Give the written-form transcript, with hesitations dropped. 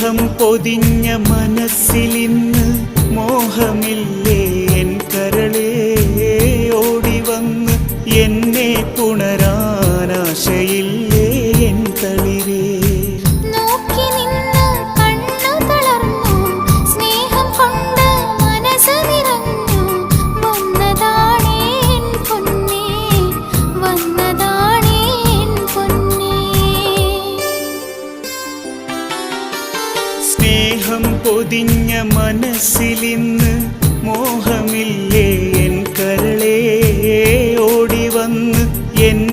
സ്നേഹം പൊതിഞ്ഞ മനസ്സിലിന്ന് മോഹമില്ലേ എൻ കരളേ ഓടിവന്ന് എന്നെ പുണരാനാശയില്ലേ എൻ തളിരേ സ്നേഹം പൊതിഞ്ഞ മനസ്സിലിന്ന് മോഹമില്ലേ